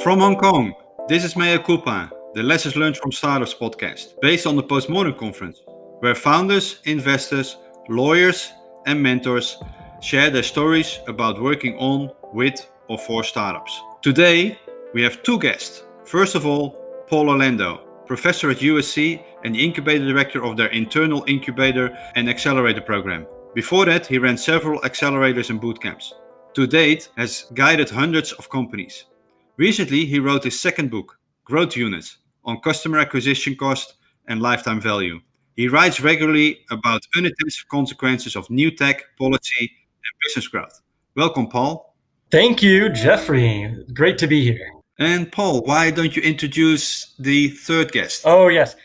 From Hong Kong, this is Mea Culpa, the Lessons Learned from Startups podcast, based on the Postmodern Conference, where founders, investors, lawyers, and mentors share their stories about working on, with, or for startups. Today, we have two guests. First of all, Paul Orlando, professor at USC and the Incubator Director of their internal Incubator and Accelerator program. Before that, he ran several accelerators and bootcamps. To date, has guided hundreds of companies. Recently, he wrote his second book, Growth Units, on customer acquisition cost and lifetime value. He writes regularly about unintended consequences of new tech, policy, and business growth. Welcome, Paul. Thank you, Jeffrey. Great to be here. And Paul, why don't you introduce the third guest? Oh, yes.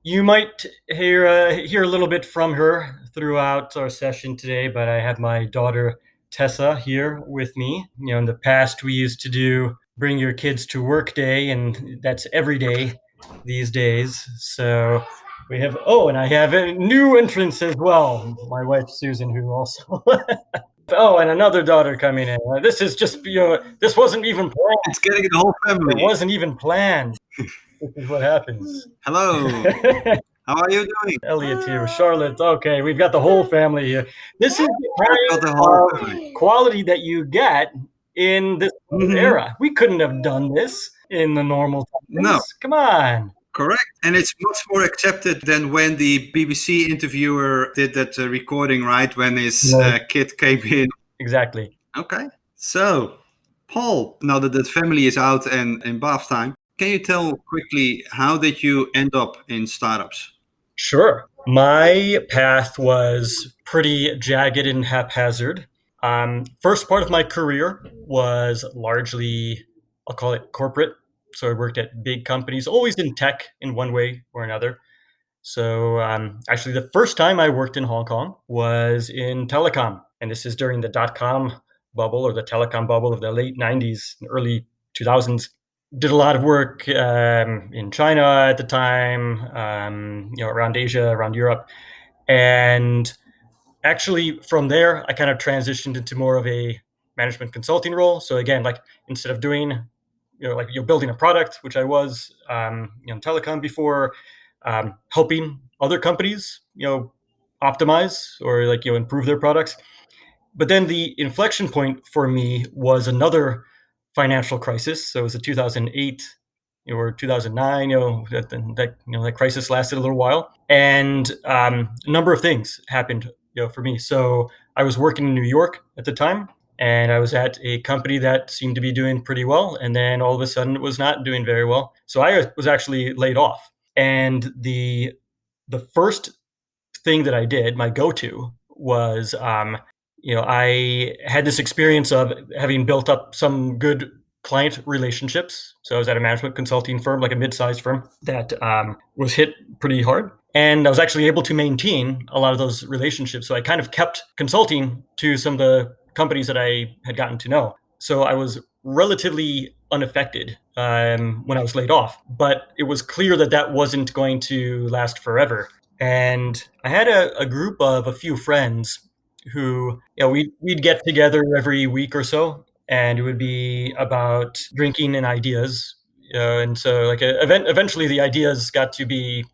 You might hear a little bit from her throughout our session today, but I have my daughter Tessa here with me. In the past, we used to do bring your kids to work day, and that's every day these days. So we have, and I have a new entrance as well, my wife Susan, who also and another daughter coming in. This is just, this wasn't even planned. It's getting the whole family. It wasn't even planned. This is what happens. Hello. How are you doing? Elliot here, Charlotte. Okay, we've got the whole family here. This is the whole quality that you get in this era. We couldn't have done this in the normal times. No. Come on. Correct. And it's much more accepted than when the BBC interviewer did that recording, right? When his kid came in. Exactly. Okay. So, Paul, now that the family is out and in bath time, can you tell quickly, how did you end up in startups? Sure. My path was pretty jagged and haphazard. First part of my career was largely, I'll call it corporate. So I worked at big companies, always in tech in one way or another. So actually, the first time I worked in Hong Kong was in telecom. And this is during the dot-com bubble or the telecom bubble of the late 90s, early 2000s. Did a lot of work in China at the time, around Asia, around Europe. And actually, from there, I kind of transitioned into more of a management consulting role. So again, like instead of doing, building a product, which I was in telecom before, helping other companies, optimize or improve their products. But then the inflection point for me was another financial crisis. So it was a 2008 or 2009. That crisis lasted a little while, and a number of things happened. For me. So I was working in New York at the time, and I was at a company that seemed to be doing pretty well, and then all of a sudden it was not doing very well. So I was actually laid off, and the first thing that I did, my go-to, was I had this experience of having built up some good client relationships. So I was at a management consulting firm, like a mid-sized firm that was hit pretty hard. And I was actually able to maintain a lot of those relationships. So I kind of kept consulting to some of the companies that I had gotten to know. So I was relatively unaffected when I was laid off. But it was clear that that wasn't going to last forever. And I had a group of a few friends who, we'd get together every week or so, and it would be about drinking and ideas. And so eventually the ideas got to be,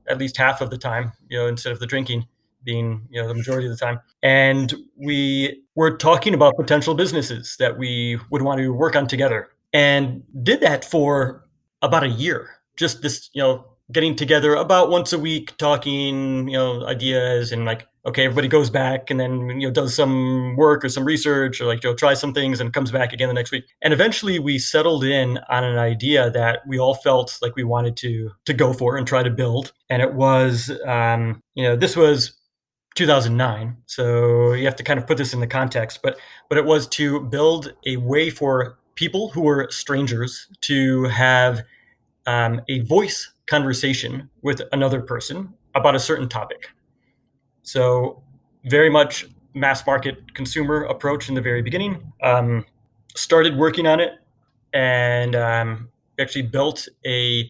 at least half of the time, instead of the drinking being, the majority of the time. And we were talking about potential businesses that we would want to work on together, and did that for about a year. Just this, getting together about once a week, talking, ideas, and okay, everybody goes back and then, does some work or some research or try some things and comes back again the next week. And eventually we settled in on an idea that we all felt like we wanted to go for and try to build. And it was, this was 2009. So you have to kind of put this in the context, but it was to build a way for people who were strangers to have a voice conversation with another person about a certain topic. So very much mass market consumer approach in the very beginning. Started working on it, and actually built a,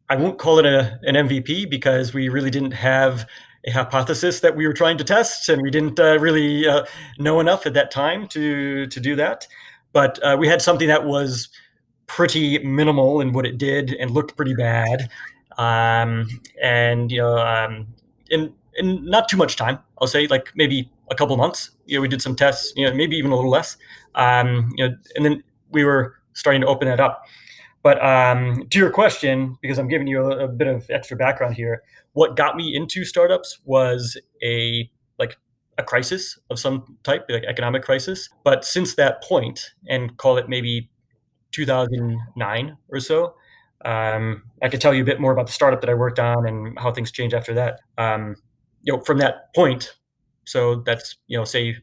I won't call it an MVP because we really didn't have hypothesis that we were trying to test, and we didn't really know enough at that time to do that. But we had something that was pretty minimal in what it did and looked pretty bad, um, and in not too much time. I'll say like maybe a couple months. We did some tests. Maybe even a little less. And then we were starting to open it up. But to your question, because I'm giving you a bit of extra background here, what got me into startups was a crisis of some type, like economic crisis. But since that point, and call it maybe 2009 or so, I could tell you a bit more about the startup that I worked on and how things changed after that. From that point, so that's say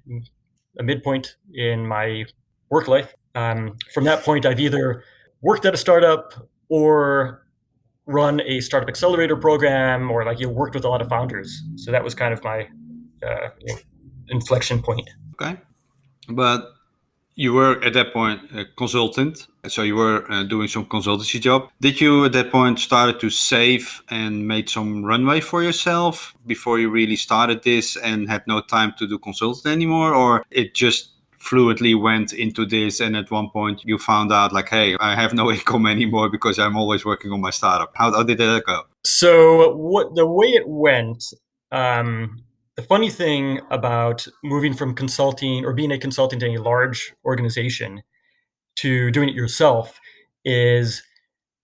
a midpoint in my work life. From that point, I've either worked at a startup or run a startup accelerator program, or worked with a lot of founders. So that was kind of my inflection point. Okay, but you were at that point a consultant, so you were doing some consultancy job. Did you at that point started to save and made some runway for yourself before you really started this and had no time to do consultant anymore, or it just fluently went into this, and at one point you found out like, hey, I have no income anymore because I'm always working on my startup? How did that go? So the way it went, the funny thing about moving from consulting or being a consultant in a large organization to doing it yourself is,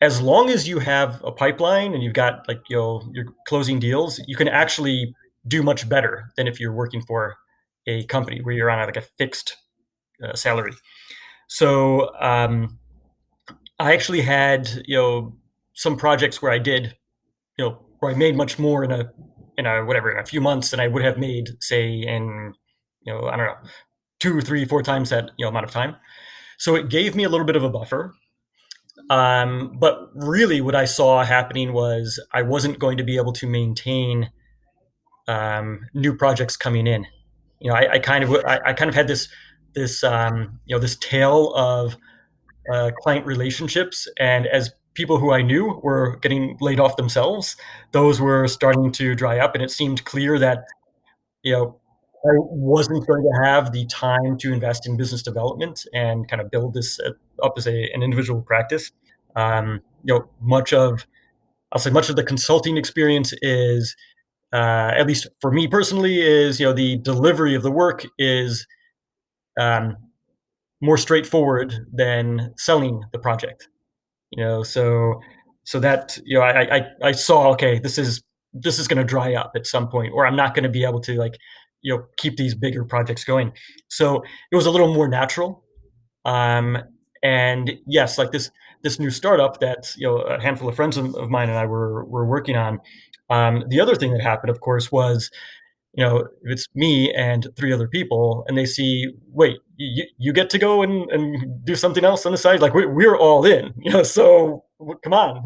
as long as you have a pipeline and you've got you're closing deals, you can actually do much better than if you're working for a company where you're on a fixed salary. So I actually had some projects where I did where I made much more in a few months than I would have made, say, in I don't know, 2, 3, 4 times that amount of time. So it gave me a little bit of a buffer. But really, what I saw happening was I wasn't going to be able to maintain new projects coming in. I kind of had this tail of client relationships, and as people who I knew were getting laid off themselves, those were starting to dry up, and it seemed clear that I wasn't going to have the time to invest in business development and kind of build this up as an individual practice. Much of the consulting experience is, at least for me personally, is the delivery of the work is um, more straightforward than selling the project. So that I saw, okay, this is going to dry up at some point, or I'm not going to be able to keep these bigger projects going. So it was a little more natural. And yes, like this new startup that a handful of friends of mine and I were working on. The other thing that happened, of course, was if it's me and 3 other people, and they see, wait, you get to go and do something else on the side, like we're all in, so come on,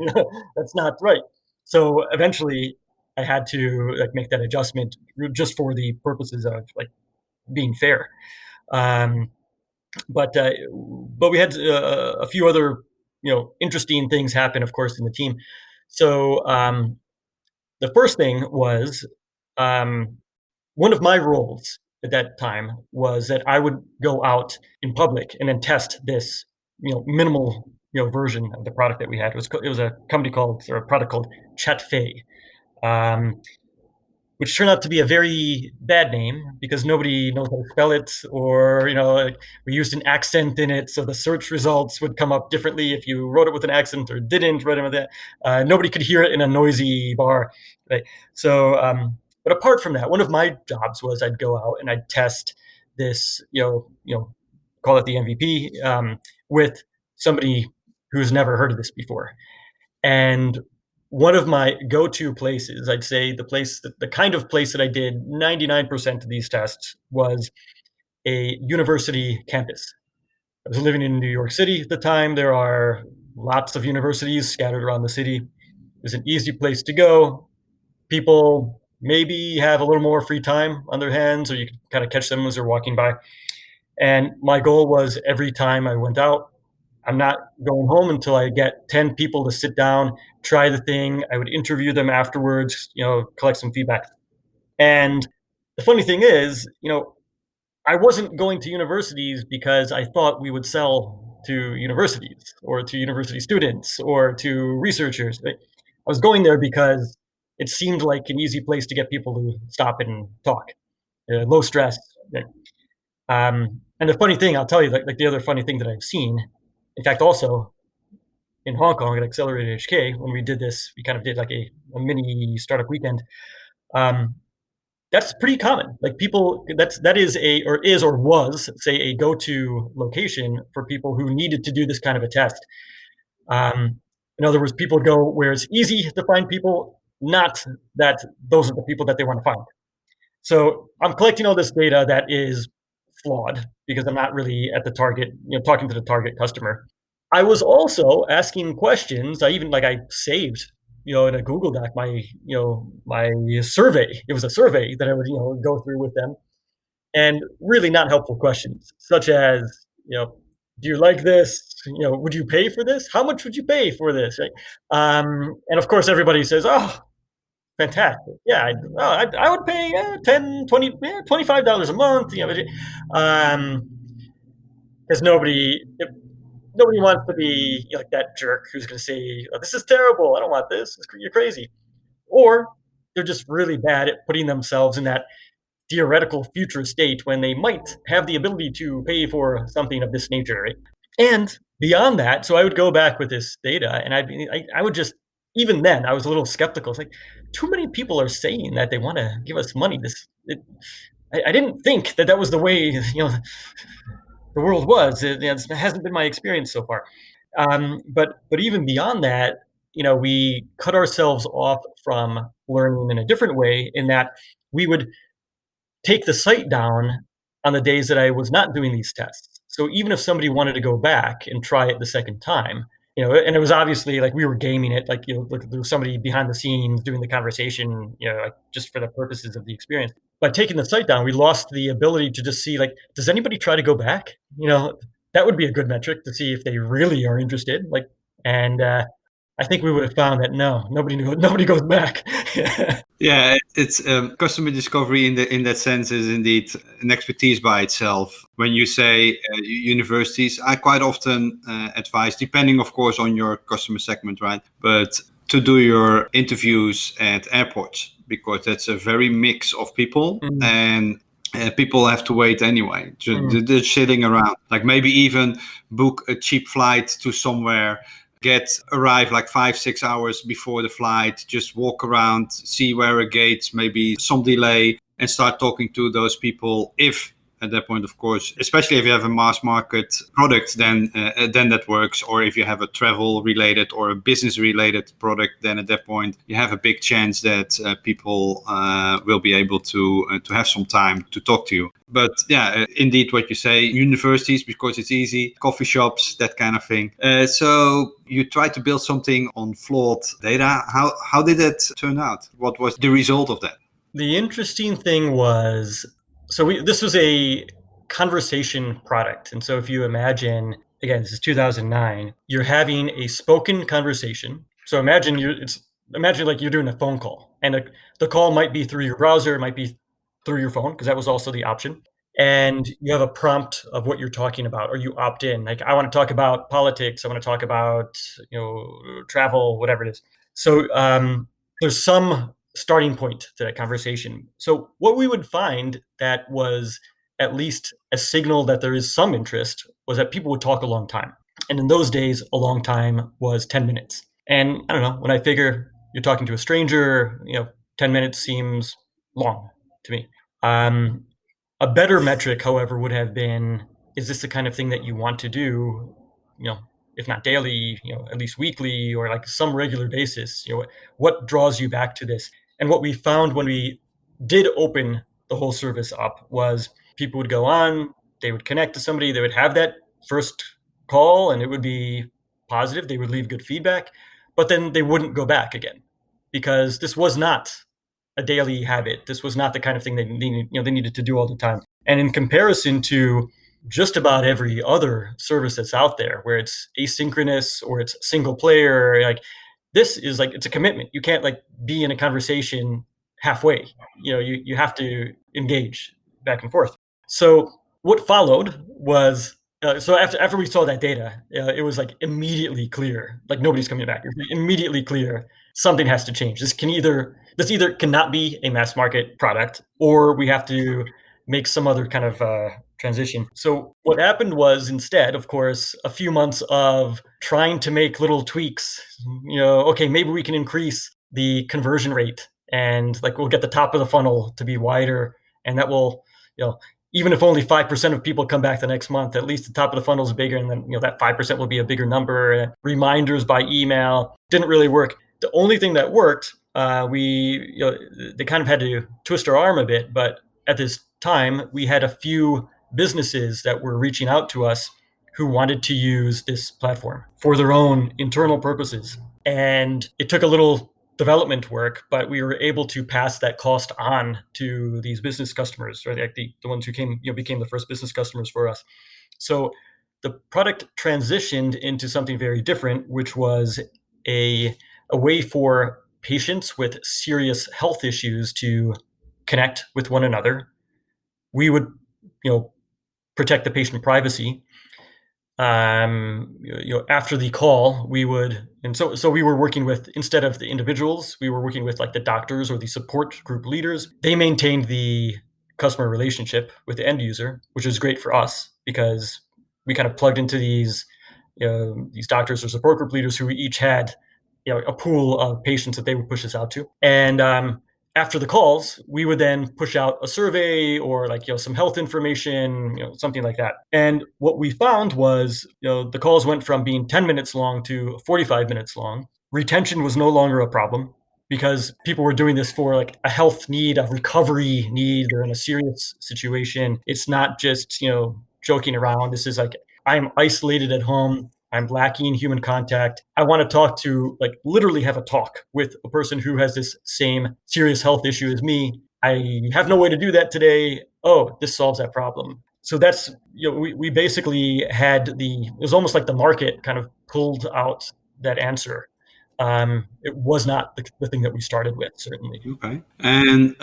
that's not right. So eventually, I had to make that adjustment just for the purposes of being fair. Um, but we had a few other interesting things happen, of course, in the team. So the first thing was, um, one of my roles at that time was that I would go out in public and then test this minimal version of the product that we had. It was a company called, or a product called Chatfei. Um, which turned out to be a very bad name because nobody knows how to spell it, or we used an accent in it, so the search results would come up differently if you wrote it with an accent or didn't write it with that. Nobody could hear it in a noisy bar, right? So, but apart from that, one of my jobs was I'd go out and I'd test this, call it the MVP, with somebody who's never heard of this before. And one of my go-to places, I'd say the kind of place that I did 99% of these tests, was a university campus. I was living in New York City at the time. There are lots of universities scattered around the city. It was an easy place to go. People maybe have a little more free time on their hands, or you can kind of catch them as they're walking by. And my goal was, every time I went out, I'm not going home until I get 10 people to sit down, try the thing. I would interview them afterwards, collect some feedback. And the funny thing is, I wasn't going to universities because I thought we would sell to universities or to university students or to researchers. I was going there because it seemed like an easy place to get people to stop and talk. Low stress. And the funny thing, I'll tell you, like the other funny thing that I've seen, in fact, also in Hong Kong at Accelerator HK, when we did this, we kind of did like a mini startup weekend. Um, that's pretty common. Like people, that is a or is or was say a go-to location for people who needed to do this kind of a test. Um, in other words, people go where it's easy to find people, not that those are the people that they want to find. So I'm collecting all this data that is flawed because I'm not really at the target, talking to the target customer. I was also asking questions. I saved, in a Google Doc, my survey. It was a survey that I would, go through with them, and really not helpful questions, such as, do you like this? Would you pay for this? How much would you pay for this? Right? And of course, everybody says, oh, fantastic. Yeah, I would pay 10, 20, $25 a month. Um, because nobody wants to be like that jerk who's going to say, oh, "This is terrible. I don't want this. You're crazy," or they're just really bad at putting themselves in that theoretical future state when they might have the ability to pay for something of this nature, right? And beyond that, so I would go back with this data, and I would just even then I was a little skeptical. It's like too many people are saying that they want to give us money. I didn't think that was the way the world was. It hasn't been my experience so far. But even beyond that, we cut ourselves off from learning in a different way in that we would take the site down on the days that I was not doing these tests. So even if somebody wanted to go back and try it the second time, and it was obviously like we were gaming it, like, like there was somebody behind the scenes doing the conversation, like just for the purposes of the experience. By taking the site down, we lost the ability to just see, like, does anybody try to go back? That would be a good metric to see if they really are interested. Like, and I think we would have found that no, nobody goes back. Yeah, it's customer discovery in that sense is indeed an expertise by itself. When you say universities, I quite often advise, depending of course on your customer segment, right? But to do your interviews at airports, because that's a very mix of people and people have to wait anyway. They're sitting around, like maybe even book a cheap flight to somewhere, arrive like 5-6 hours before the flight, just walk around, see where a gate, maybe some delay, and start talking to those people. If at that point, of course, especially if you have a mass market product, then that works. Or if you have a travel related or a business related product, then at that point you have a big chance that people will be able to have some time to talk to you. But yeah, indeed, what you say, universities, because it's easy, coffee shops, that kind of thing. So you try to build something on flawed data. How did that turn out? What was the result of that? The interesting thing was, this was a conversation product. And so if you imagine, again, this is 2009, you're having a spoken conversation. So imagine like you're doing a phone call, and the call might be through your browser, it might be through your phone, because that was also the option. And you have a prompt of what you're talking about, or you opt in. Like, I want to talk about politics, I want to talk about, travel, whatever it is. So there's some starting point to that conversation. So what we would find that was at least a signal that there is some interest was that people would talk a long time. And in those days, a long time was 10 minutes. And I don't know, when I figure you're talking to a stranger, 10 minutes seems long to me. A better metric, however, would have been, is this the kind of thing that you want to do, if not daily, at least weekly, or like some regular basis? What draws you back to this? And what we found when we did open the whole service up was people would go on, they would connect to somebody, they would have that first call, and it would be positive. They would leave good feedback, but then they wouldn't go back again, because this was not a daily habit. This was not the kind of thing they needed to do all the time. And in comparison to just about every other service that's out there, where it's asynchronous or it's single player, like this is like, it's a commitment. You can't like be in a conversation halfway. You have to engage back and forth. So what followed was so after we saw that data, it was like immediately clear, like nobody's coming back. It was immediately clear something has to change. This either cannot be a mass market product, or we have to make some other kind of transition. So what happened was instead, of course, a few months of trying to make little tweaks. Okay, maybe we can increase the conversion rate, and like we'll get the top of the funnel to be wider, and that will, even if only 5% of people come back the next month, at least the top of the funnel is bigger, and then that 5% will be a bigger number. Reminders by email didn't really work. The only thing that worked, they kind of had to twist our arm a bit, but at this time we had a few businesses that were reaching out to us who wanted to use this platform for their own internal purposes. And it took a little development work, but we were able to pass that cost on to these business customers, or the ones who became the first business customers for us. So the product transitioned into something very different, which was a way for patients with serious health issues to connect with one another. We would, protect the patient privacy. After the call, we would, and so we were working with, instead of the individuals, we were working with like the doctors or the support group leaders. They maintained the customer relationship with the end user, which is great for us because we kind of plugged into these doctors or support group leaders who each had a pool of patients that they would push us out to. And after the calls, we would then push out a survey or some health information, something like that. And what we found was, the calls went from being 10 minutes long to 45 minutes long. Retention was no longer a problem because people were doing this for like a health need, a recovery need. They're in a serious situation. It's not just, joking around. This is like, I'm isolated at home. I'm lacking human contact. I want to talk to, literally have a talk with a person who has this same serious health issue as me. I have no way to do that today. Oh, this solves that problem. So that's, we basically it was almost like the market kind of pulled out that answer. It was not the thing that we started with, certainly. Okay. And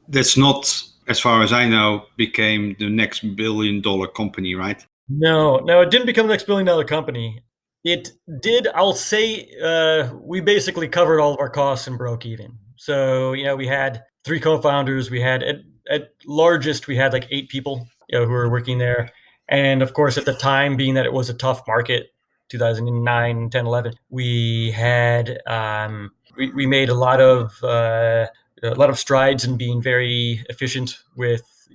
that's not, as far as I know, became the next billion-dollar company, right? No, it didn't become the next billion-dollar company. It did. I'll say we basically covered all of our costs and broke even. So we had 3 co-founders. We had at largest we had like 8 people who were working there, and of course at the time, being that it was a tough market, 2009, 10, 11, we had we made a lot of strides in being very efficient with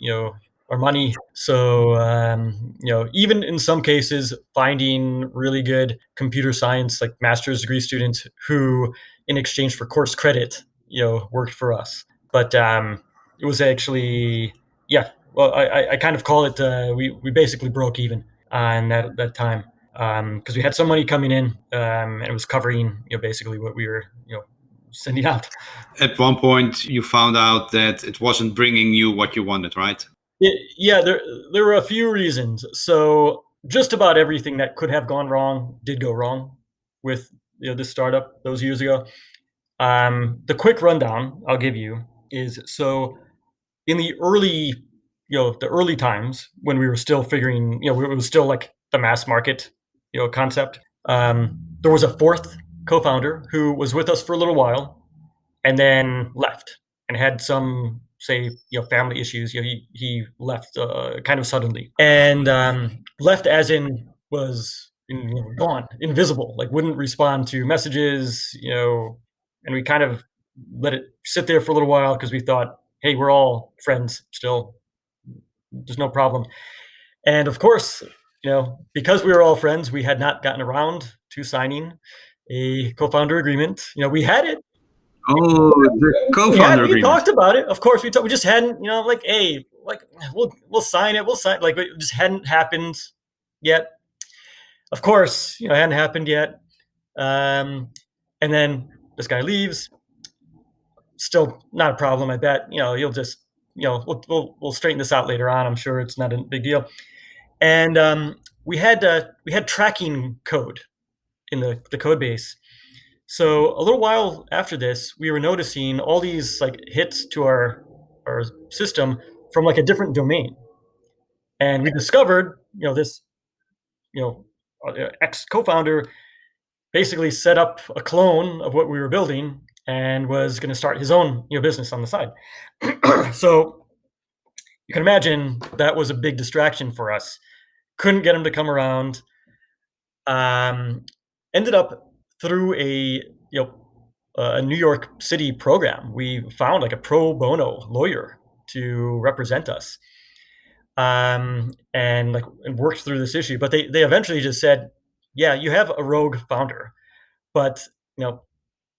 our money. So, even in some cases, finding really good computer science, like master's degree students who, in exchange for course credit, worked for us. But it was actually, yeah, well, I kind of call it, we basically broke even on that time because we had some money coming in and it was covering, basically what we were, sending out. At one point, you found out that it wasn't bringing you what you wanted, right? Yeah, there were a few reasons. So just about everything that could have gone wrong did go wrong with this startup those years ago. The quick rundown I'll give you is, so in the early times when we were still figuring, it was still like the mass market concept. There was a 4th co-founder who was with us for a little while and then left and had some, say, family issues. He left kind of suddenly, and left as in was gone, invisible, like wouldn't respond to messages, and we kind of let it sit there for a little while because we thought, hey, we're all friends still, there's no problem. And of course, because we were all friends, we had not gotten around to signing a co-founder agreement. We had it. Oh, the co-founder We agreement. talked about it. Of course, we just hadn't, hey, we'll sign it. We'll sign. Like, it just hadn't happened yet. Of course, it hadn't happened yet. And then this guy leaves. Still not a problem. I bet you'll just we'll straighten this out later on. I'm sure it's not a big deal. And we had tracking code in the code base. So a little while after this, we were noticing all these like hits to our system from like a different domain, and we discovered, this, you know, ex co-founder basically set up a clone of what we were building and was going to start his own, business on the side. So you can imagine that was a big distraction for us. Couldn't get him to come around. Um, Ended up through a New York City program. We found like a pro bono lawyer to represent us, and worked through this issue. But they eventually just said, "Yeah, you have a rogue founder, but you know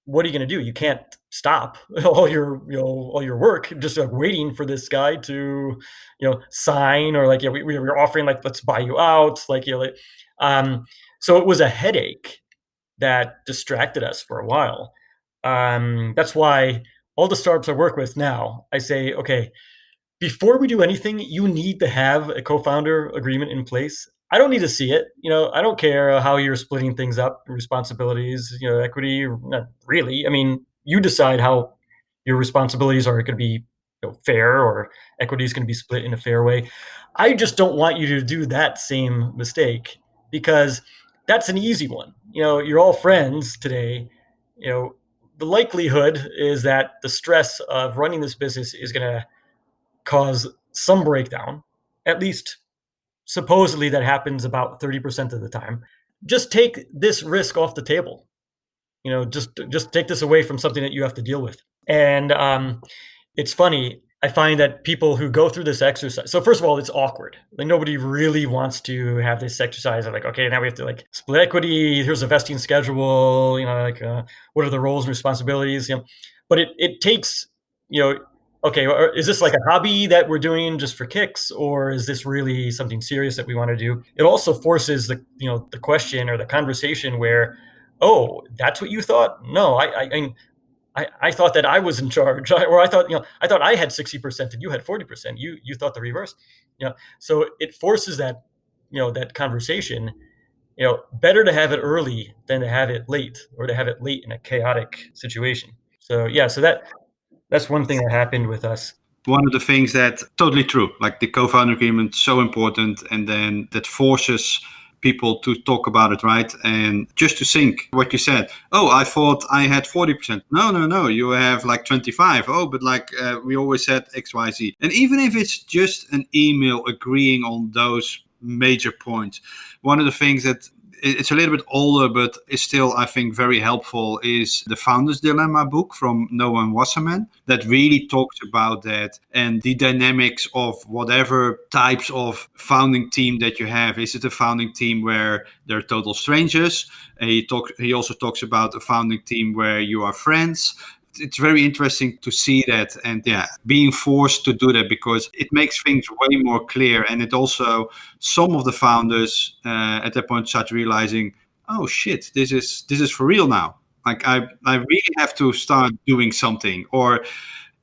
what are you going to do? You can't stop all your work just like waiting for this guy to sign, or like, yeah, we were offering like, let's buy you out, um so it was a headache that distracted us for a while. That's why all the startups I work with now, I say, okay, before we do anything, you need to have a co-founder agreement in place. I don't need to see it. I don't care how you're splitting things up, responsibilities, equity, not really. I mean, you decide how your responsibilities are going to be, fair, or equity is going to be split in a fair way. I just don't want you to do that same mistake, because that's an easy one. You're all friends today. You know, the likelihood is that the stress of running this business is going to cause some breakdown. At least supposedly that happens about 30% of the time. Just take this risk off the table. Just take this away from something that you have to deal with. And it's funny. I find that people who go through this exercise. So first of all, it's awkward. Like, nobody really wants to have this exercise of like, okay, now we have to like split equity. Here's a vesting schedule. What are the roles and responsibilities? But it takes, okay, is this like a hobby that we're doing just for kicks, or is this really something serious that we want to do? It also forces the question or the conversation where, oh, that's what you thought? No, I thought that I was in charge, or I thought I had 60% and you had 40%. You thought the reverse. So it forces that conversation. Better to have it early than to have it late, or to have it late in a chaotic situation. So yeah, that's one thing that happened with us. One of the things that totally true, like the co-founder agreement, so important, and then that forces people to talk about it, right? And just to think what you said. Oh, I thought I had 40%. No, you have like 25. Oh, but like we always said XYZ. And even if it's just an email agreeing on those major points, one of the things that it's a little bit older, but is still, I think, very helpful, is the Founder's Dilemma book from Noah Wasserman, that really talks about that and the dynamics of whatever types of founding team that you have. Is it a founding team where they're total strangers? He also talks about a founding team where you are friends. It's very interesting to see that, and yeah, being forced to do that, because it makes things way more clear. And it also, some of the founders at that point start realizing, oh shit, this is for real now. Like I really have to start doing something, or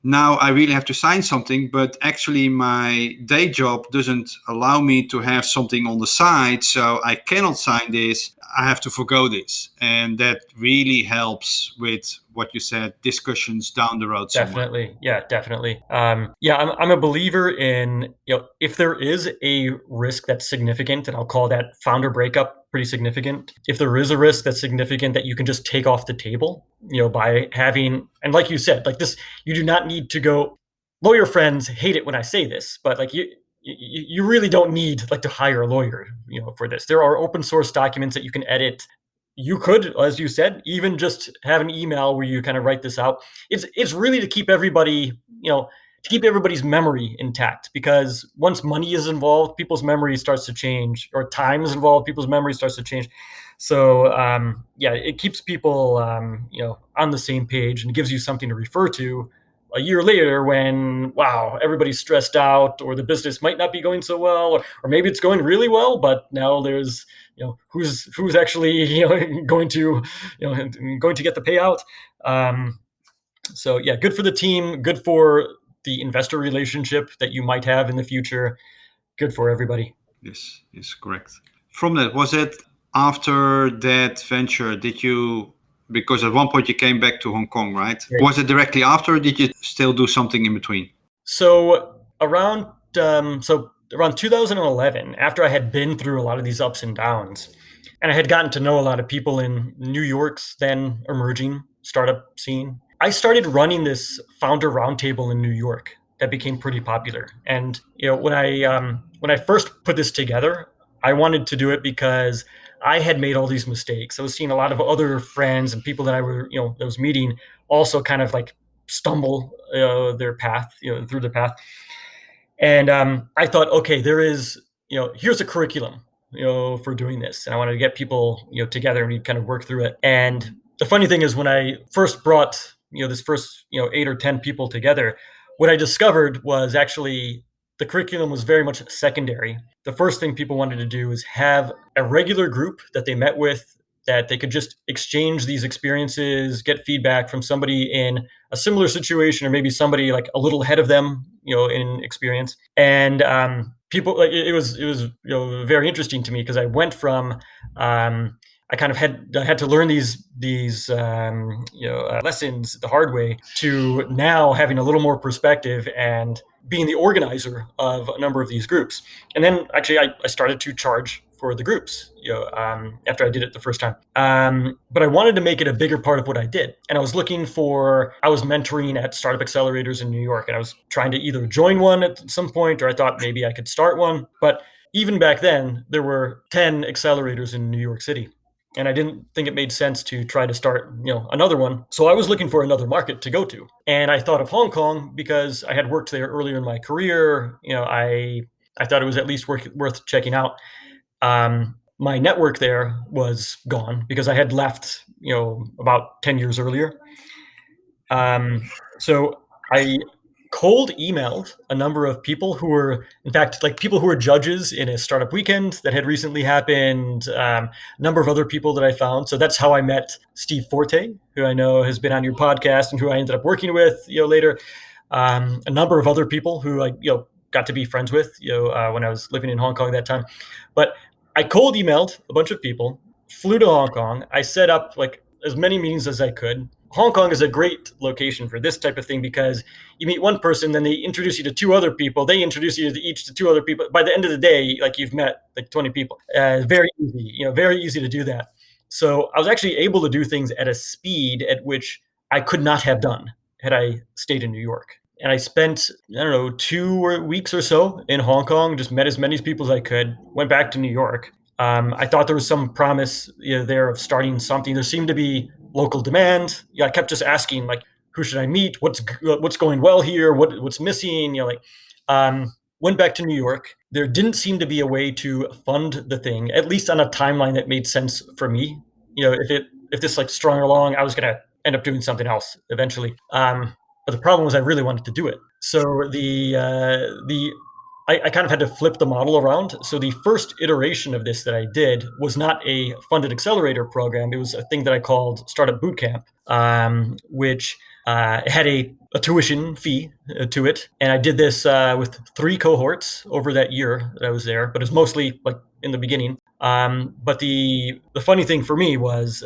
now I really have to sign something, but actually my day job doesn't allow me to have something on the side, so I cannot sign this. I have to forgo this. And that really helps with what you said, discussions down the road somewhere. Definitely. Yeah, definitely. I'm a believer in, if there is a risk that's significant, and I'll call that founder breakup pretty significant. If there is a risk that's significant that you can just take off the table, by having, and like you said, like this, you do not need to go. Lawyer friends hate it when I say this, but like you really don't need like to hire a lawyer, for this. There are open source documents that you can edit. You could, as you said, even just have an email where you kind of write this out. It's really to keep everybody, to keep everybody's memory intact, because once money is involved, people's memory starts to change, or time is involved, people's memory starts to change. So yeah, it keeps people on the same page, and gives you something to refer to a year later when, wow, everybody's stressed out, or the business might not be going so well, or maybe it's going really well, but now there's, who's actually going to get the payout. So yeah, good for the team, good for the investor relationship that you might have in the future, good for everybody. Yes, correct. From that, was it after that venture, did you Because at one point you came back to Hong Kong, right? Right. Was it directly after, or did you still do something in between? So around 2011, after I had been through a lot of these ups and downs, and I had gotten to know a lot of people in New York's then emerging startup scene, I started running this founder roundtable in New York that became pretty popular. And when I first put this together, I wanted to do it because I had made all these mistakes. I was seeing a lot of other friends and people that that was meeting also kind of like stumble their path, through the path. And I thought, okay, here's a curriculum, for doing this, and I wanted to get people, together and we kind of work through it. And the funny thing is, when I first brought, this first, 8 or 10 people together, what I discovered was actually the curriculum was very much secondary. The first thing people wanted to do is have a regular group that they met with, that they could just exchange these experiences, get feedback from somebody in a similar situation, or maybe somebody like a little ahead of them, in experience. And people, like, it was very interesting to me, because I went from I kind of had to learn these lessons the hard way, to now having a little more perspective and being the organizer of a number of these groups. And then actually I started to charge for the groups, after I did it the first time. But I wanted to make it a bigger part of what I did. And I was mentoring at startup accelerators in New York, and I was trying to either join one at some point, or I thought maybe I could start one. But even back then, there were 10 accelerators in New York City, and I didn't think it made sense to try to start, another one. So I was looking for another market to go to. And I thought of Hong Kong because I had worked there earlier in my career. I thought it was at least worth checking out. My network there was gone because I had left, about 10 years earlier. So I cold emailed a number of people who were, in fact, like people who were judges in a startup weekend that had recently happened, a number of other people that I found. So that's how I met Steve Forte, who I know has been on your podcast and who I ended up working with, later. A number of other people who I, got to be friends with, when I was living in Hong Kong at that time. But I cold emailed a bunch of people, flew to Hong Kong. I set up like as many meetings as I could. Hong Kong is a great location for this type of thing, because you meet one person, then they introduce you to 2 other people. They introduce you to 2 other people. By the end of the day, like, you've met like 20 people. Very easy to do that. So I was actually able to do things at a speed at which I could not have done had I stayed in New York. And I spent, 2 weeks or so in Hong Kong, just met as many people as I could, went back to New York. I thought there was some promise, there of starting something. There seemed to be local demand. I kept just asking, like, who should I meet? What's going well here? What's missing? Went back to New York. There didn't seem to be a way to fund the thing, at least on a timeline that made sense for me. If this like strung along, I was gonna end up doing something else eventually. But the problem was I really wanted to do it. So I kind of had to flip the model around. So the first iteration of this that I did was not a funded accelerator program. It was a thing that I called Startup Bootcamp, which had a tuition fee to it. And I did this with 3 cohorts over that year that I was there, but it was mostly like in the beginning. But the funny thing for me was,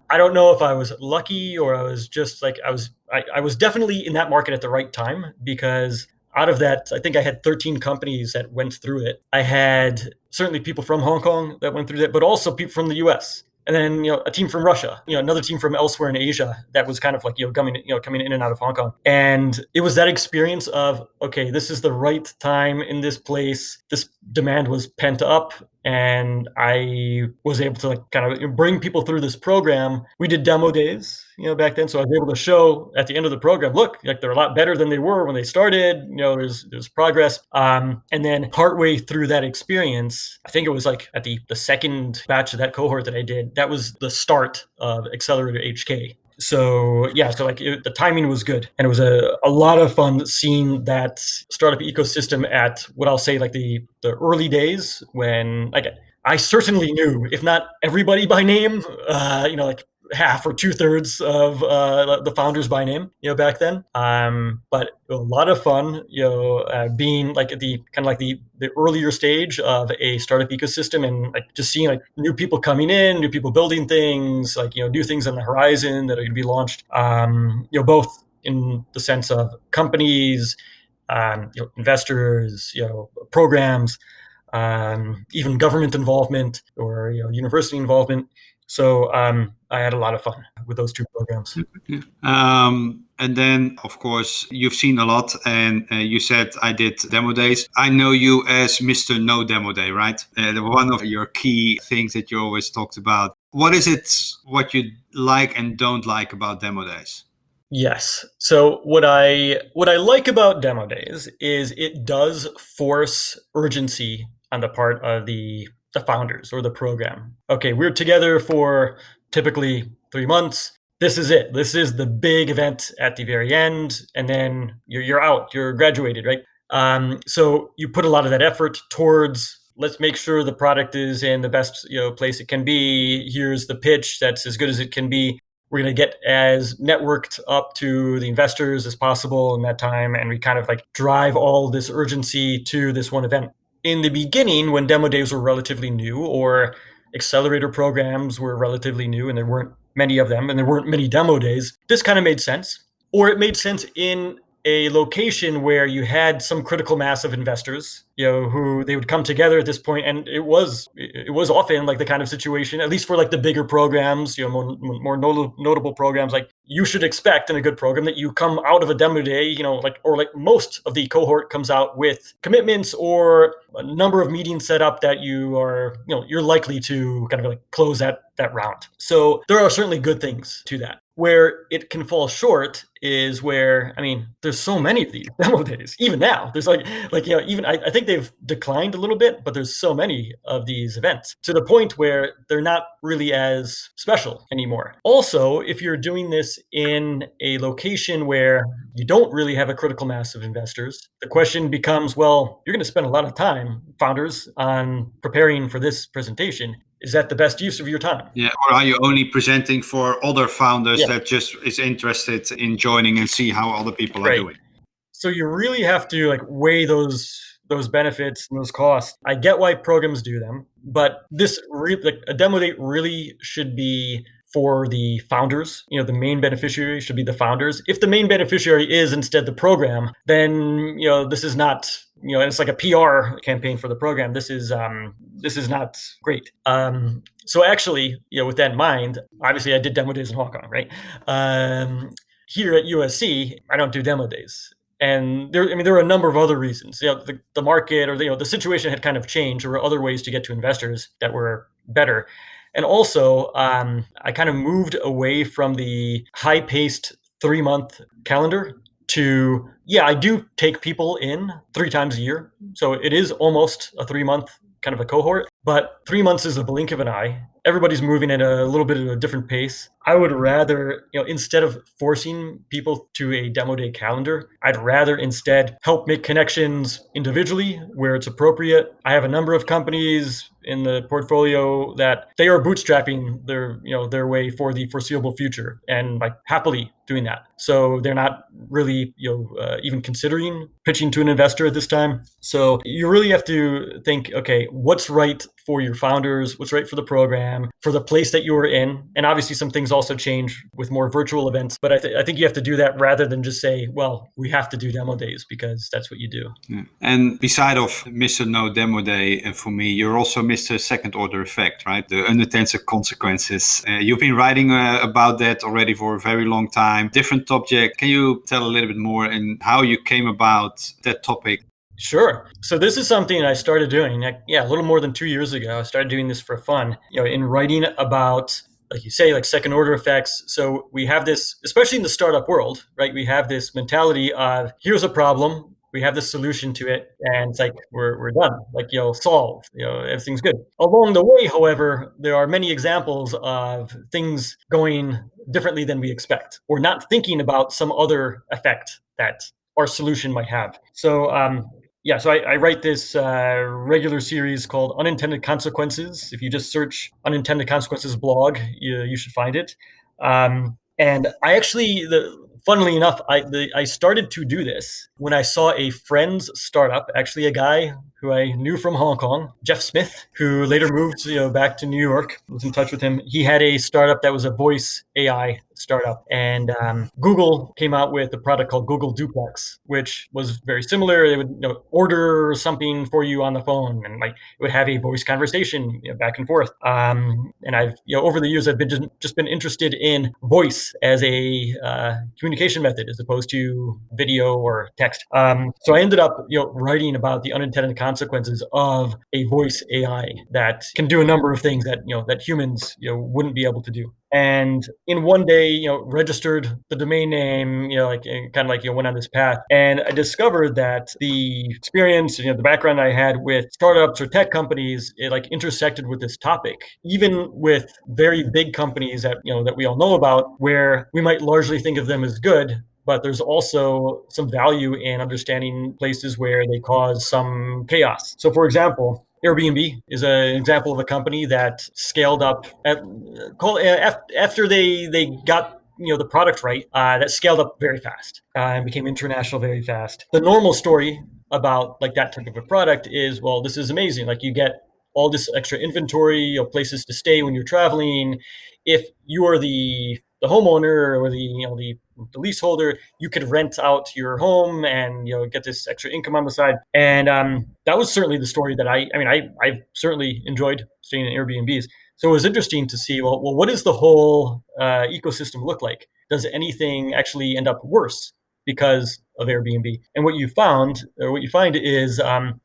I don't know if I was lucky or I was just like, I was definitely in that market at the right time, because out of that, I think I had 13 companies that went through it. I had certainly people from Hong Kong that went through that, but also people from the US. And then, a team from Russia, another team from elsewhere in Asia that was kind of like, coming in and out of Hong Kong. And it was that experience of, okay, this is the right time in this place. This demand was pent up, and I was able to like kind of bring people through this program. We did demo days, back then. So I was able to show at the end of the program, look, like, they're a lot better than they were when they started. There's progress. And then partway through that experience, I think it was like at the second batch of that cohort that I did, that was the start of Accelerator HK. So the timing was good, and it was a lot of fun seeing that startup ecosystem at what I'll say like the early days, when like I certainly knew, if not everybody by name, like half or 2/3 of the founders by name, back then. But a lot of fun, being like at the kind of like the earlier stage of a startup ecosystem, and like just seeing like new people coming in, new people building things, like new things on the horizon that are going to be launched. Both in the sense of companies, investors, programs, even government involvement or university involvement. So I had a lot of fun with those two programs. Yeah. And then, of course, you've seen a lot, and you said I did demo days. I know you as Mr. No Demo Day, right? One of your key things that you always talked about. What is it, what you like and don't like about demo days? Yes. So what I like about demo days is it does force urgency on the part of the founders or the program. Okay, we're together for typically 3 months. This is it. This is the big event at the very end, and then you're out. You're graduated, right? So you put a lot of that effort towards, let's make sure the product is in the best place it can be. Here's the pitch that's as good as it can be. We're going to get as networked up to the investors as possible in that time, and we kind of like drive all this urgency to this one event. In the beginning, when demo days were relatively new, or accelerator programs were relatively new, and there weren't many of them, and there weren't many demo days, this kind of made sense. Or it made sense in a location where you had some critical mass of investors, who they would come together at this point, and it was often like the kind of situation, at least for like the bigger programs, more notable programs, like you should expect in a good program that you come out of a demo day, like most of the cohort comes out with commitments or a number of meetings set up that you're likely to kind of like close that round. So there are certainly good things to that. Where it can fall short is where, I mean, there's so many of these demo days. Even now, there's even I think they've declined a little bit, but there's so many of these events to the point where they're not really as special anymore. Also, if you're doing this in a location where you don't really have a critical mass of investors, the question becomes, well, you're going to spend a lot of time, founders, on preparing for this presentation. Is that the best use of your time? Yeah, or are you only presenting for other founders Yeah. that just is interested in joining and see how other people are Right. doing? So you really have to like weigh those benefits and those costs. I get why programs do them, but like a demo day really should be for the founders. The main beneficiary should be the founders. If the main beneficiary is instead the program, then this is not, and it's like a PR campaign for the program. This is not great. So actually, with that in mind, obviously I did demo days in Hong Kong, right? Here at USC, I don't do demo days. And there are a number of other reasons. The market or the situation had kind of changed. There were other ways to get to investors that were better. And also, I kind of moved away from the high-paced 3-month calendar to, I do take people in 3 times a year. So it is almost a 3-month kind of a cohort, but 3 months is a blink of an eye. Everybody's moving at a little bit of a different pace. I would rather, instead of forcing people to a demo day calendar, I'd rather instead help make connections individually where it's appropriate. I have a number of companies in the portfolio that they are bootstrapping their way for the foreseeable future, and like happily doing that. So they're not really even considering pitching to an investor at this time. So you really have to think, okay, what's right for your founders, what's right for the program, for the place that you're in. And obviously some things also change with more virtual events, but I think you have to do that rather than just say, well, we have to do demo days because that's what you do. Yeah. And beside of Mr. No Demo Day, for me, you're also Mr. Second Order Effect, right? The unintended consequences. You've been writing about that already for a very long time. Different subject. Can you tell a little bit more in how you came about that topic? Sure. So this is something I started doing, a little more than 2 years ago. I started doing this for fun, in writing about, like you say, like second order effects. So we have this, especially in the startup world, right? We have this mentality of, here's a problem, we have this solution to it, and it's like we're done, like solved, everything's good. Along the way, however, there are many examples of things going differently than we expect, or not thinking about some other effect that our solution might have. So Yeah, so I write this regular series called Unintended Consequences. If you just search Unintended Consequences blog, you should find it. And I actually, funnily enough, I started to do this when I saw a friend's startup, actually a guy who I knew from Hong Kong, Jeff Smith, who later moved back to New York. I was in touch with him. He had a startup that was a voice AI startup, and Google came out with a product called Google Duplex, which was very similar. It would order something for you on the phone, and like it would have a voice conversation back and forth. And I've over the years I've been just been interested in voice as a communication method as opposed to video or text. So I ended up writing about the unintended consequences of a voice AI that can do a number of things that that humans wouldn't be able to do. And in one day, registered the domain name, like kind of like went on this path, and I discovered that the experience, the background I had with startups or tech companies, it like intersected with this topic, even with very big companies that that we all know about, where we might largely think of them as good, but there's also some value in understanding places where they cause some chaos. So, for example, Airbnb is an example of a company that scaled up after they got the product right. That scaled up very fast and became international very fast. The normal story about like that type of a product is, well, this is amazing. Like you get all this extra inventory, places to stay when you're traveling. If you are the homeowner or the leaseholder, you could rent out your home and get this extra income on the side. And that was certainly the story that I certainly enjoyed staying in Airbnbs. So it was interesting to see, well, what does the whole ecosystem look like? Does anything actually end up worse because of Airbnb? And what you find is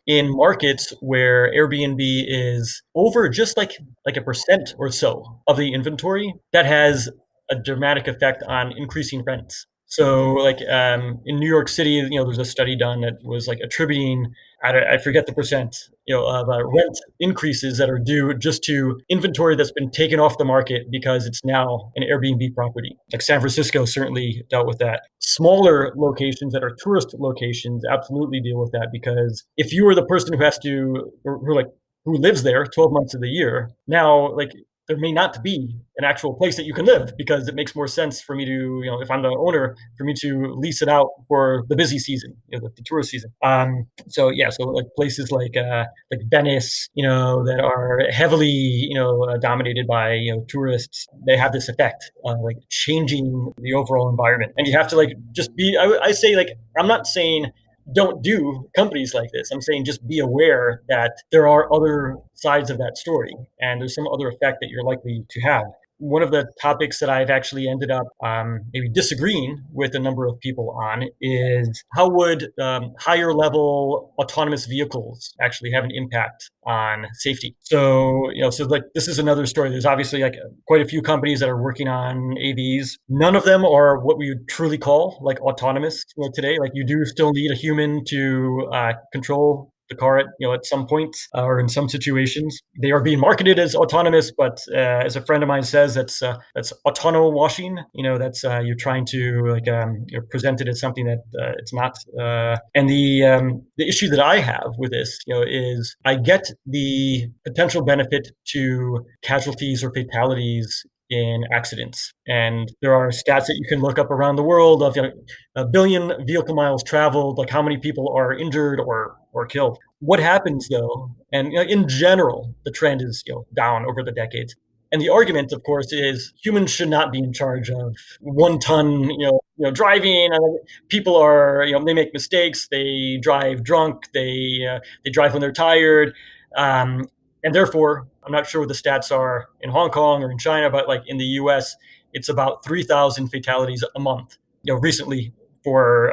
in markets where Airbnb is over just like a percent or so of the inventory, that has a dramatic effect on increasing rents. So, like in New York City, there's a study done that was like attributing, I forget the percent, of rent increases that are due just to inventory that's been taken off the market because it's now an Airbnb property. Like San Francisco certainly dealt with that. Smaller locations that are tourist locations absolutely deal with that, because if you are the person who has to, who lives there 12 months of the year, now like there may not be an actual place that you can live, because it makes more sense for me to, if I'm the owner, for me to lease it out for the busy season, the tourist season. So yeah, so like places like Venice, that are heavily, dominated by tourists, they have this effect of like changing the overall environment, and you have to like just be. I say like I'm not saying don't do companies like this. I'm saying just be aware that there are other sides of that story, and there's some other effect that you're likely to have. One of the topics that I've actually ended up maybe disagreeing with a number of people on is how would higher level autonomous vehicles actually have an impact on safety. So, so like this is another story. There's obviously like quite a few companies that are working on AVs. None of them are what we would truly call like autonomous today. Like you do still need a human to control the car at some point or in some situations. They are being marketed as autonomous, but as a friend of mine says, that's autono washing. That's you're trying to like present it as something that it's not. And the issue that I have with this, is I get the potential benefit to casualties or fatalities in accidents. And there are stats that you can look up around the world of a billion vehicle miles traveled, like how many people are injured or killed. What happens though, and in general, the trend is down over the decades. And the argument, of course, is humans should not be in charge of 1 ton, driving. People are, they make mistakes. They drive drunk. They drive when they're tired. And therefore, I'm not sure what the stats are in Hong Kong or in China, but like in the US, it's about 3,000 fatalities a month, recently for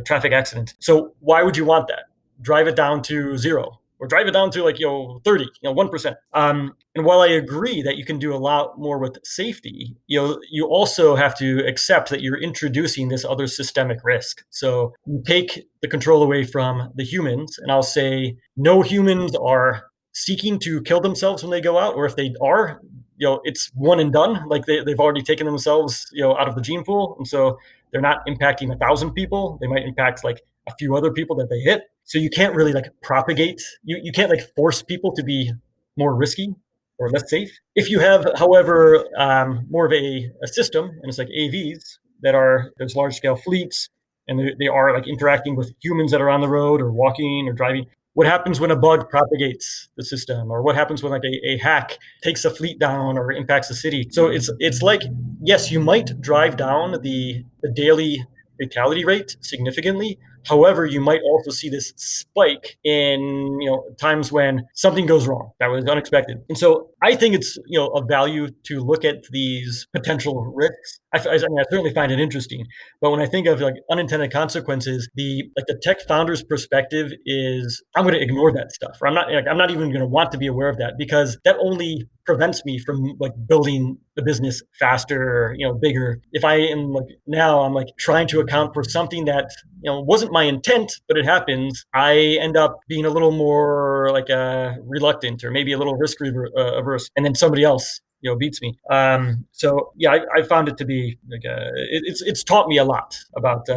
traffic accidents. So why would you want that? Drive it down to zero, or drive it down to like 30, 1%. And while I agree that you can do a lot more with safety, you also have to accept that you're introducing this other systemic risk. So you take the control away from the humans, and I'll say no humans are seeking to kill themselves when they go out, or if they are, it's one and done. Like they've already taken themselves, out of the gene pool, and so they're not impacting 1,000 people. They might impact like a few other people that they hit. So you can't really like propagate. You can't like force people to be more risky or less safe. If you have, however, more of a system, and it's like AVs that are, there's large scale fleets, and they are like interacting with humans that are on the road or walking or driving. What happens when a bug propagates the system, or what happens when like a hack takes a fleet down or impacts the city? So it's like, yes, you might drive down the daily fatality rate significantly. However, you might also see this spike in times when something goes wrong that was unexpected. And so I think it's of value to look at these potential risks. I mean, I certainly find it interesting, but when I think of like unintended consequences, the tech founder's perspective is I'm going to ignore that stuff, or I'm not even going to want to be aware of that, because that only prevents me from like building the business faster, bigger. If I am like now, I'm like trying to account for something that wasn't my intent, but it happens. I end up being a little more like reluctant, or maybe a little risk averse, and then somebody else beats me. So yeah, I found it to be like it's taught me a lot about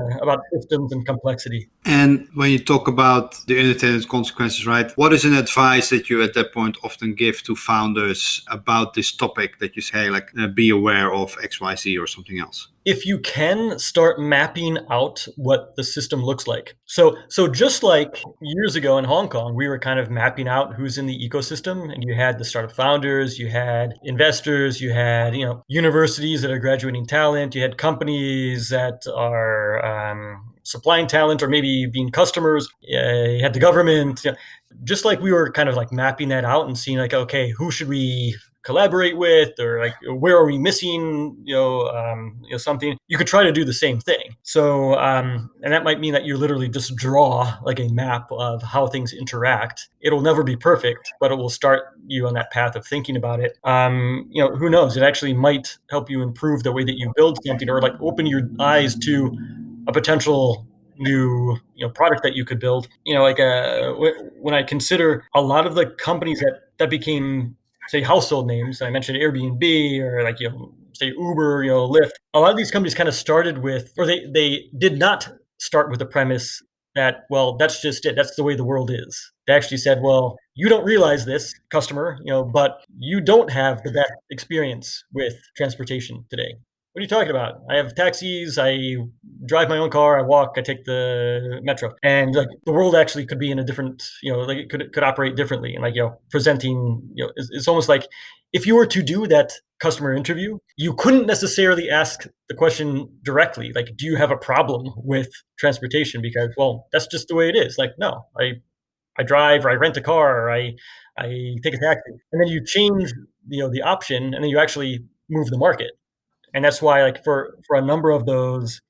systems and complexity. And when you talk about the unintended consequences, right, what is an advice that you at that point often give to founders about this topic that you say, like, be aware of XYZ or something else? If you can, start mapping out what the system looks like. So just like years ago in Hong Kong, we were kind of mapping out who's in the ecosystem, and you had the startup founders, you had investors, you had universities that are graduating talent, you had companies that are supplying talent or maybe being customers, you had the government. Just like we were kind of like mapping that out and seeing like, okay, who should we collaborate with, or like where are we missing something. You could try to do the same thing. So and that might mean that you literally just draw like a map of how things interact. It'll never be perfect, but it will start you on that path of thinking about it. Who knows, it actually might help you improve the way that you build something, or like open your eyes to a potential new product that you could build. When I consider a lot of the companies that became, say, household names. I mentioned Airbnb, or like, say Uber, Lyft. A lot of these companies kind of started with, or they did not start with the premise that, well, that's just it. That's the way the world is. They actually said, well, you don't realize this, customer, but you don't have the best experience with transportation today. What are you talking about? I have taxis, I drive my own car, I walk, I take the metro. And like the world actually could be in a different, like it could operate differently. And like, presenting, it's almost like if you were to do that customer interview, you couldn't necessarily ask the question directly, like, do you have a problem with transportation? Because, well, that's just the way it is. Like, no, I drive, or I rent a car, or I take a taxi. And then you change, the option, and then you actually move the market. And that's why, like, for a number of those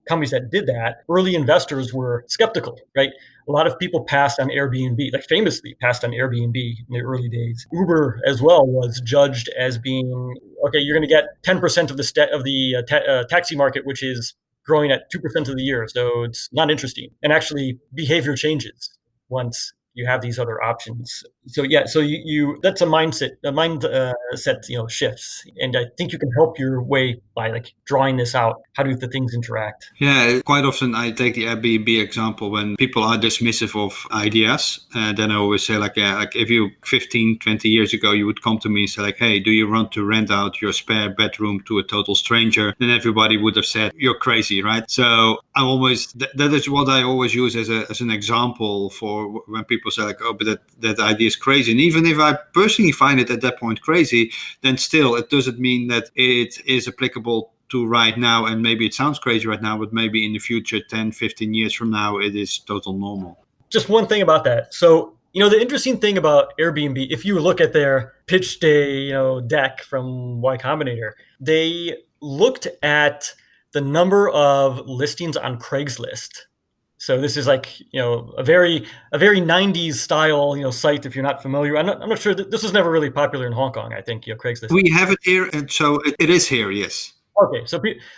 companies that did that, early investors were skeptical, right? A lot of people passed on Airbnb, like famously passed on Airbnb in the early days. Uber as well was judged as being, okay, you're going to get 10% of the taxi market, which is growing at 2% of the year. So it's not interesting. And actually, behavior changes once you have these other options. So yeah, so you that's a mindset shifts, and I think you can help your way by like drawing this out. How do the things interact? Yeah, quite often I take the Airbnb example when people are dismissive of ideas. Then I always say, like, yeah, like if you 15, 20 years ago, you would come to me and say, like, hey, do you want to rent out your spare bedroom to a total stranger? Then everybody would have said, you're crazy, right? So I always, that is what I always use as an example for when people say, like, oh, but that idea is crazy. And even if I personally find it at that point crazy, then still it doesn't mean that it is applicable to right now, and maybe it sounds crazy right now, but maybe in the future, 10, 15 years from now, it is total normal. Just one thing about that. So, the interesting thing about Airbnb, if you look at their pitch day, deck from Y Combinator, they looked at the number of listings on Craigslist. So this is like, a very 90s style, site. If you're not familiar, I'm not sure that this was never really popular in Hong Kong. I think, Craigslist. We have it here, and so it is here. Yes. Okay,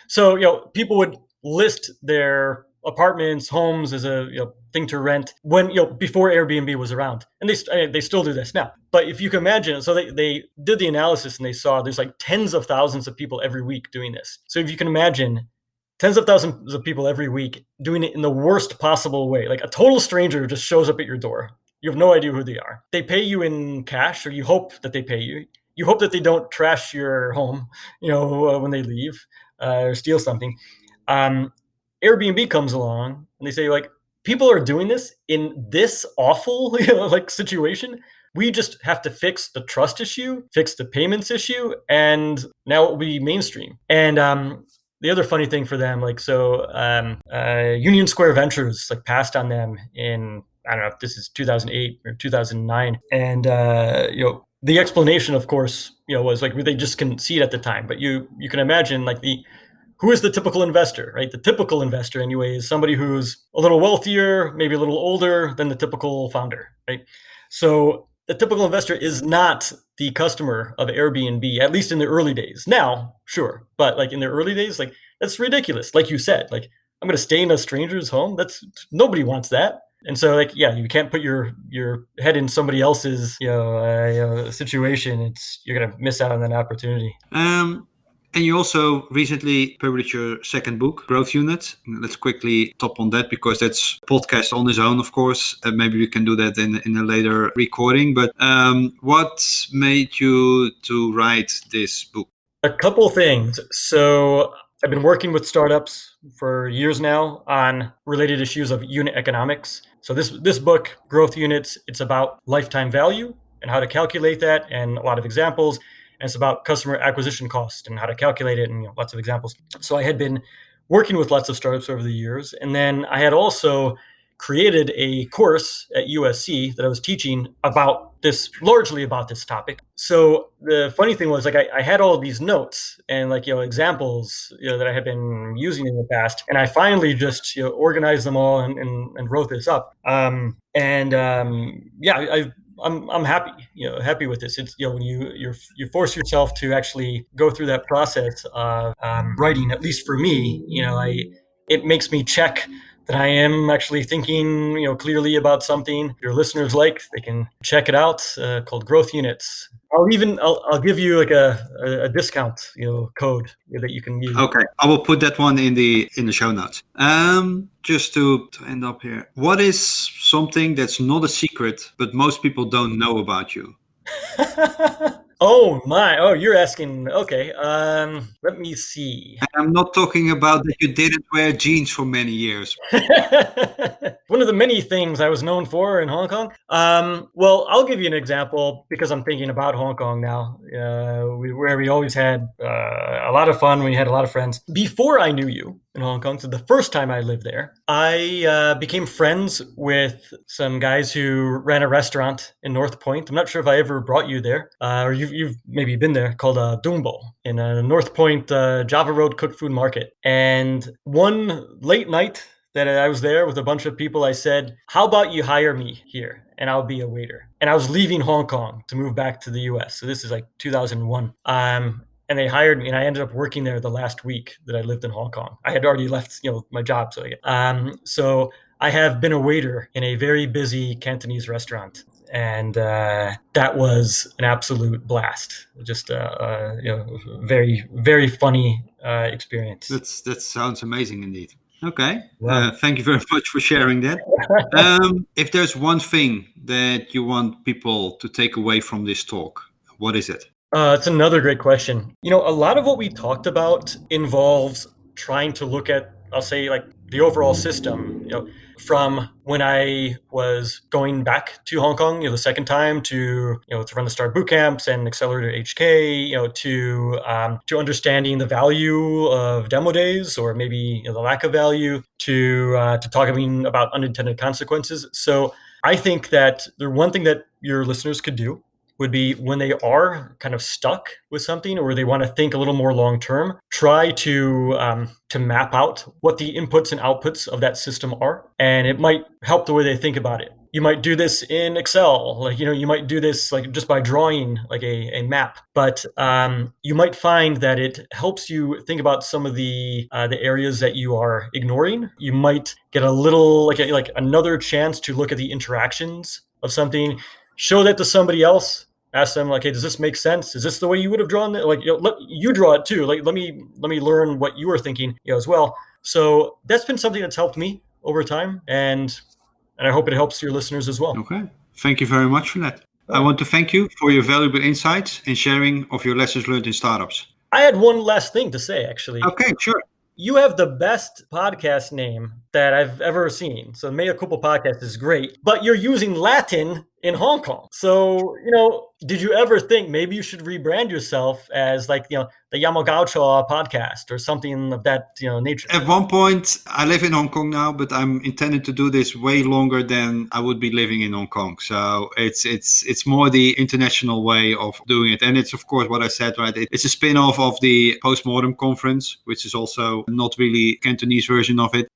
so people would list their apartments, homes as a thing to rent when before Airbnb was around, and they still do this now. But if you can imagine, so they did the analysis and they saw there's like tens of thousands of people every week doing this. So if you can imagine tens of thousands of people every week doing it in the worst possible way. Like a total stranger just shows up at your door. You have no idea who they are. They pay you in cash, or you hope that they pay you. You hope that they don't trash your home, when they leave, or steal something. Um, Airbnb comes along and they say, like, people are doing this in this awful, situation. We just have to fix the trust issue, fix the payments issue, and now it will be mainstream. And the other funny thing for them, Union Square Ventures passed on them in, I don't know if this is 2008 or 2009, and the explanation, of course, was like they just couldn't see it at the time. But you can imagine who is the typical investor, right? The typical investor, anyway, is somebody who's a little wealthier, maybe a little older than the typical founder, right? So the typical investor is not the customer of Airbnb, at least in the early days. Now, sure, but in the early days, that's ridiculous. Like you said, I'm going to stay in a stranger's home. That's nobody wants that. And so, you can't put your head in somebody else's situation. You're going to miss out on that opportunity. And you also recently published your second book, Growth Unit. Let's quickly top on that, because that's a podcast on its own, of course. Maybe we can do that in a later recording. But what made you to write this book? A couple things. So I've been working with startups for years now on related issues of unit economics. So this book, Growth Units, it's about lifetime value and how to calculate that, and a lot of examples. And it's about customer acquisition cost and how to calculate it, and lots of examples. So I had been working with lots of startups over the years. And then I had also created a course at USC that I was teaching largely about this topic. So the funny thing was, I had all of these notes and examples, that I had been using in the past. And I finally just, organized them all and wrote this up. I'm happy, happy with this. It's, when you force yourself to actually go through that process of writing, at least for me, it makes me check that I am actually thinking, clearly about something. If your listeners they can check it out, called Growth Units. I'll give you a discount, code that you can use. Okay, I will put that one in the show notes. Just to end up here, what is something that's not a secret but most people don't know about you? Oh, you're asking. Okay. Let me see. I'm not talking about that you didn't wear jeans for many years. One of the many things I was known for in Hong Kong. Well, I'll give you an example because I'm thinking about Hong Kong now, where we always had a lot of fun. We had a lot of friends. Before I knew you in Hong Kong, so the first time I lived there, I became friends with some guys who ran a restaurant in North Point. I'm not sure if I ever brought you there, or you've maybe been there, called Dumbo in North Point, Java Road Cooked Food Market. And one late night that I was there with a bunch of people, I said, how about you hire me here and I'll be a waiter? And I was leaving Hong Kong to move back to the US. So this is 2001. And they hired me, and I ended up working there the last week that I lived in Hong Kong. I had already left, my job. So I have been a waiter in a very busy Cantonese restaurant. And that was an absolute blast. Just very, very funny experience. That sounds amazing indeed. Okay. Wow. Thank you very much for sharing that. If there's one thing that you want people to take away from this talk, what is it? It's another great question. A lot of what we talked about involves trying to look at, I'll say, the overall system, from when I was going back to Hong Kong, the second time to run the Start boot camps and Accelerator HK, to understanding the value of demo days, or maybe the lack of value, to talking about unintended consequences. So I think that the one thing that your listeners could do would be, when they are kind of stuck with something, or they want to think a little more long term, try to map out what the inputs and outputs of that system are, and it might help the way they think about it. You might do this in Excel, you might do this just by drawing a map, but you might find that it helps you think about some of the areas that you are ignoring. You might get a little another chance to look at the interactions of something, show that to somebody else. Ask them, hey, does this make sense? Is this the way you would have drawn it? Let you draw it too. Let me learn what you were thinking, as well. So that's been something that's helped me over time, and I hope it helps your listeners as well. Okay. Thank you very much for that. I want to thank you for your valuable insights and sharing of your lessons learned in startups. I had one last thing to say, actually. Okay, sure. You have the best podcast name that I've ever seen. So Mea Culpa podcast is great, but you're using Latin in Hong Kong. So, did you ever think maybe you should rebrand yourself as like, the Yamagaucho podcast or something of that, nature? At one point, I live in Hong Kong now, but I'm intending to do this way longer than I would be living in Hong Kong. So it's more the international way of doing it. And it's, of course, what I said, right? It's a spin-off of the Postmortem Conference, which is also not really Cantonese version of it.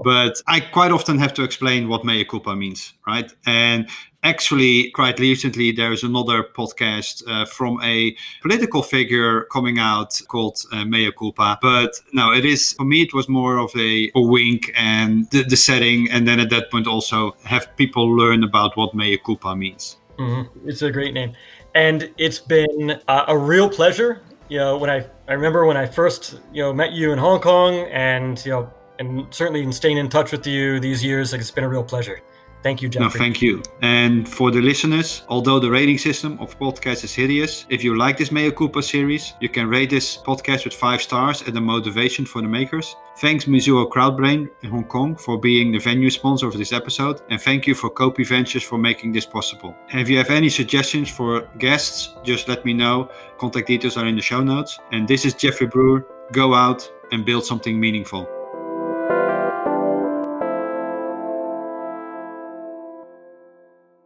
But I quite often have to explain what mea culpa means, right? And actually, quite recently, there is another podcast from a political figure coming out called Mea Culpa. But no, for me, it was more of a wink and the setting. And then at that point also have people learn about what Mea Culpa means. Mm-hmm. It's a great name. And it's been a real pleasure. When I remember when I first, met you in Hong Kong and, and certainly in staying in touch with you these years, it's been a real pleasure. Thank you, Jeffrey. No, thank you. And for the listeners, although the rating system of podcasts is hideous, if you like this Mea Culpa series, you can rate this podcast with 5 stars as a motivation for the makers. Thanks Mizuho Crowdbrain in Hong Kong for being the venue sponsor of this episode. And thank you for Copy Ventures for making this possible. And if you have any suggestions for guests, just let me know. Contact details are in the show notes. And this is Jeffrey Brewer. Go out and build something meaningful.